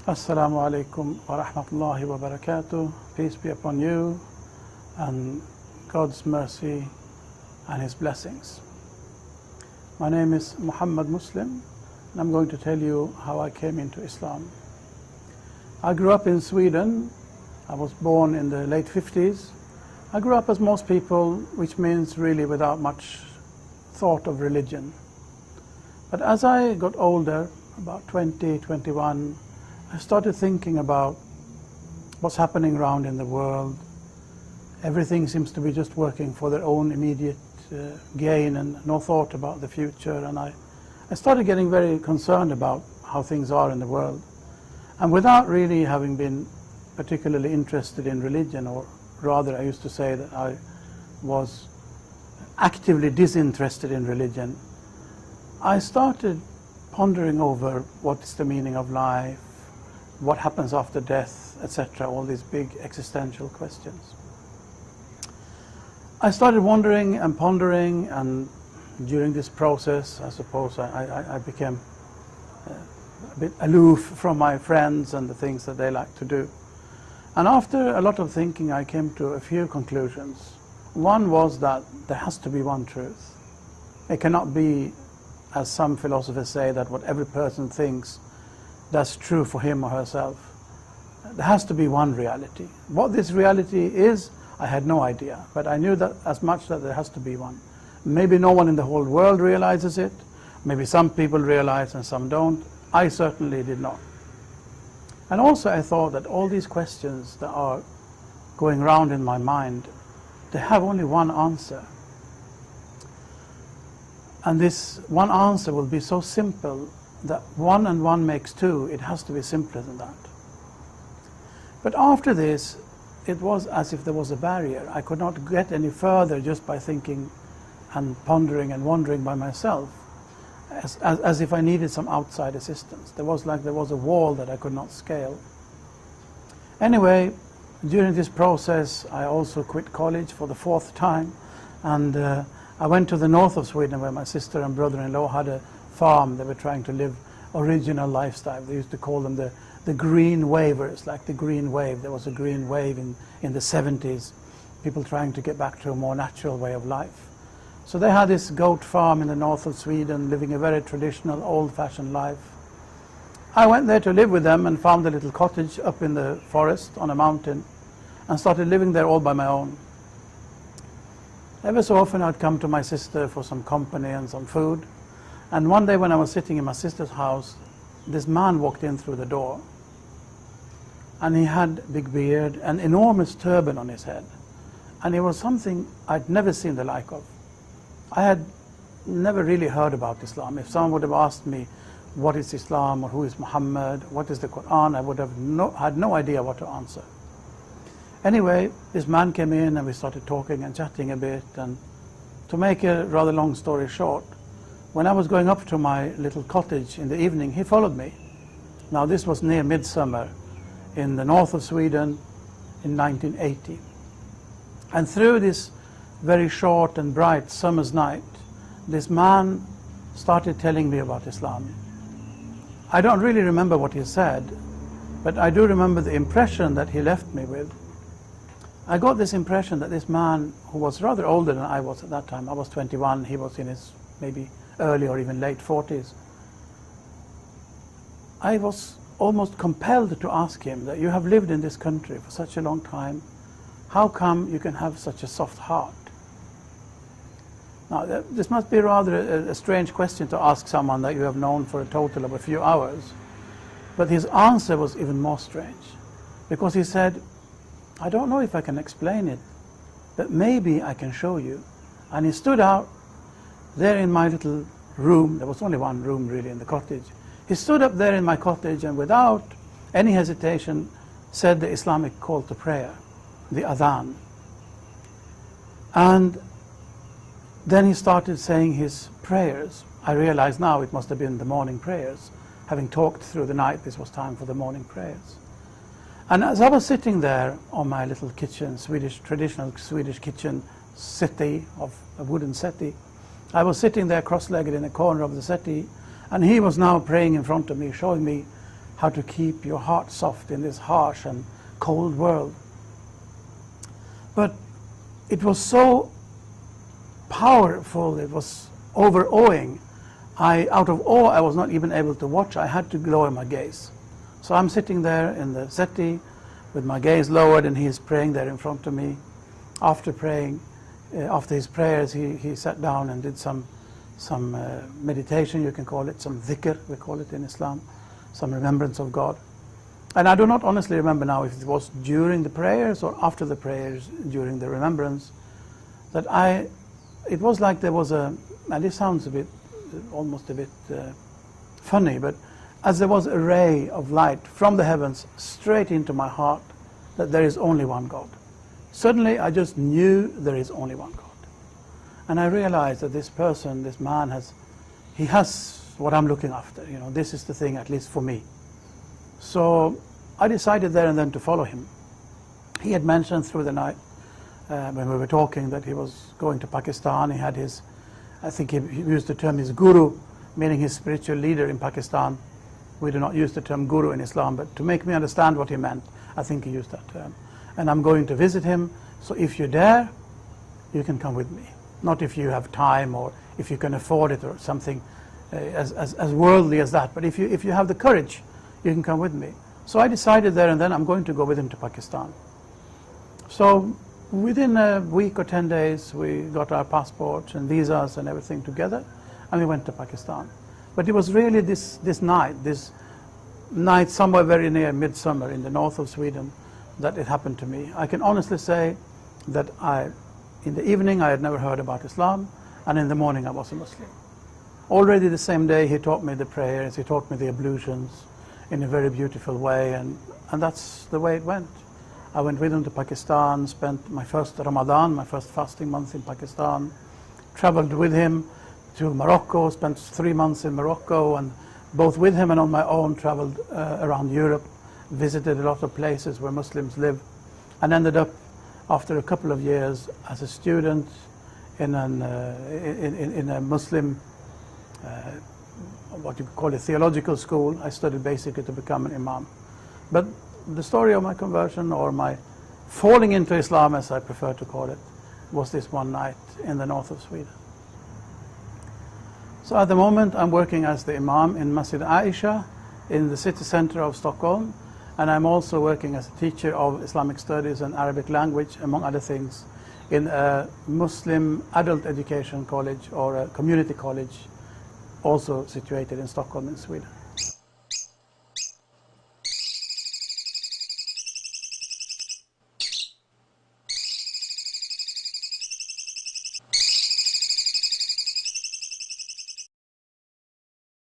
Assalamu alaikum wa rahmatullahi wa barakatuh. Peace be upon you and God's mercy and His blessings. My name is Muhammad Muslim and I'm going to tell you how I came into Islam. I grew up in Sweden. I was born in the late 50s. I grew up as most people, which means really without much thought of religion. But as I got older, about 20, 21, I started thinking about what's happening around in the world. Everything seems to be just working for their own immediate gain and no thought about the future. And I started getting very concerned about how things are in the world. And without really having been particularly interested in religion, or rather I used to say that I was actively disinterested in religion, I started pondering over what is the meaning of life, what happens after death, etc., all these big existential questions. I started wondering and pondering, and during this process, I suppose I became a bit aloof from my friends and the things that they like to do. And after a lot of thinking, I came to a few conclusions. One was that there has to be one truth. It cannot be, as some philosophers say, that what every person thinks, that's true for him or herself. There has to be one reality. What this reality is, I had no idea, but I knew that as much that there has to be one. Maybe no one in the whole world realizes it. Maybe some people realize and some don't. I certainly did not. And also I thought that all these questions that are going around in my mind, they have only one answer. And this one answer will be so simple that 1 and 1 makes 2. It has to be simpler than that. But after this, it was as if there was a barrier. I could not get any further just by thinking and pondering and wondering by myself, as if I needed some outside assistance. There was a wall that I could not scale. Anyway, during this process, I also quit college for the 4th time, and I went to the north of Sweden where my sister and brother-in-law had a farm. They were trying to live original lifestyle. They used to call them the green wavers, like the green wave. There was a green wave in the 70s, people trying to get back to a more natural way of life. So they had this goat farm in the north of Sweden, living a very traditional, old-fashioned life. I went there to live with them and found a little cottage up in the forest on a mountain and started living there all by my own. Ever so often I'd come to my sister for some company and some food. And one day when I was sitting in my sister's house, this man walked in through the door. And he had a big beard, an enormous turban on his head. And it was something I'd never seen the like of. I had never really heard about Islam. If someone would have asked me, what is Islam, or who is Muhammad, what is the Quran, I would have had no idea what to answer. Anyway, this man came in and we started talking and chatting a bit. And to make a rather long story short, when I was going up to my little cottage in the evening, he followed me. Now this was near midsummer in the north of Sweden in 1980. And through this very short and bright summer's night, this man started telling me about Islam. I don't really remember what he said, but I do remember the impression that he left me with. I got this impression that this man, who was rather older than I was at that time, I was 21, he was in his maybe early or even late 40s. I was almost compelled to ask him that you have lived in this country for such a long time, how come you can have such a soft heart? Now this must be rather a strange question to ask someone that you have known for a total of a few hours, but his answer was even more strange, because he said, I don't know if I can explain it, but maybe I can show you. And he stood out there in my little room. There was only one room really in the cottage. He stood up there in my cottage and without any hesitation said the Islamic call to prayer, the adhan. And then he started saying his prayers. I realize now it must have been the morning prayers. Having talked through the night, this was time for the morning prayers. And as I was sitting there on my little kitchen, traditional Swedish kitchen settee, of a wooden settee, I was sitting there cross-legged in a corner of the settee, and he was now praying in front of me, showing me how to keep your heart soft in this harsh and cold world. But it was so powerful, it was overawing. Out of awe, I was not even able to watch. I had to lower my gaze. So I'm sitting there in the settee with my gaze lowered, and he is praying there in front of me. After praying, after his prayers, he sat down and did some meditation, you can call it, some dhikr, we call it in Islam, some remembrance of God. And I do not honestly remember now if it was during the prayers or after the prayers, during the remembrance, that it was like there was and this sounds almost a bit funny, but as there was a ray of light from the heavens straight into my heart, that there is only one God. Suddenly I just knew there is only one God. And I realized that this person, this man, he has what I'm looking after. You know, this is the thing, at least for me. So I decided there and then to follow him. He had mentioned through the night when we were talking that he was going to Pakistan. He had his, I think he used the term his guru, meaning his spiritual leader in Pakistan. We do not use the term guru in Islam, but to make me understand what he meant, I think he used that term. And I'm going to visit him, so if you dare, you can come with me. Not if you have time or if you can afford it or something as worldly as that, but if you have the courage, you can come with me. So I decided there and then I'm going to go with him to Pakistan. So within a week or 10 days, we got our passports and visas and everything together, and we went to Pakistan. But it was really this night somewhere very near midsummer in the north of Sweden that it happened to me. I can honestly say that in the evening I had never heard about Islam, and in the morning I was a Muslim. Already the same day he taught me the prayers, he taught me the ablutions in a very beautiful way, and that's the way it went. I went with him to Pakistan, spent my first Ramadan, my first fasting month in Pakistan, traveled with him to Morocco, spent 3 months in Morocco, and both with him and on my own traveled around Europe, visited a lot of places where Muslims live, and ended up after a couple of years as a student in a Muslim, what you could call a theological school. I studied basically to become an imam. But the story of my conversion, or my falling into Islam as I prefer to call it, was this one night in the north of Sweden. So at the moment I'm working as the imam in Masjid Aisha in the city center of Stockholm, and I'm also working as a teacher of Islamic studies and Arabic language, among other things, in a Muslim adult education college or a community college, also situated in Stockholm in Sweden.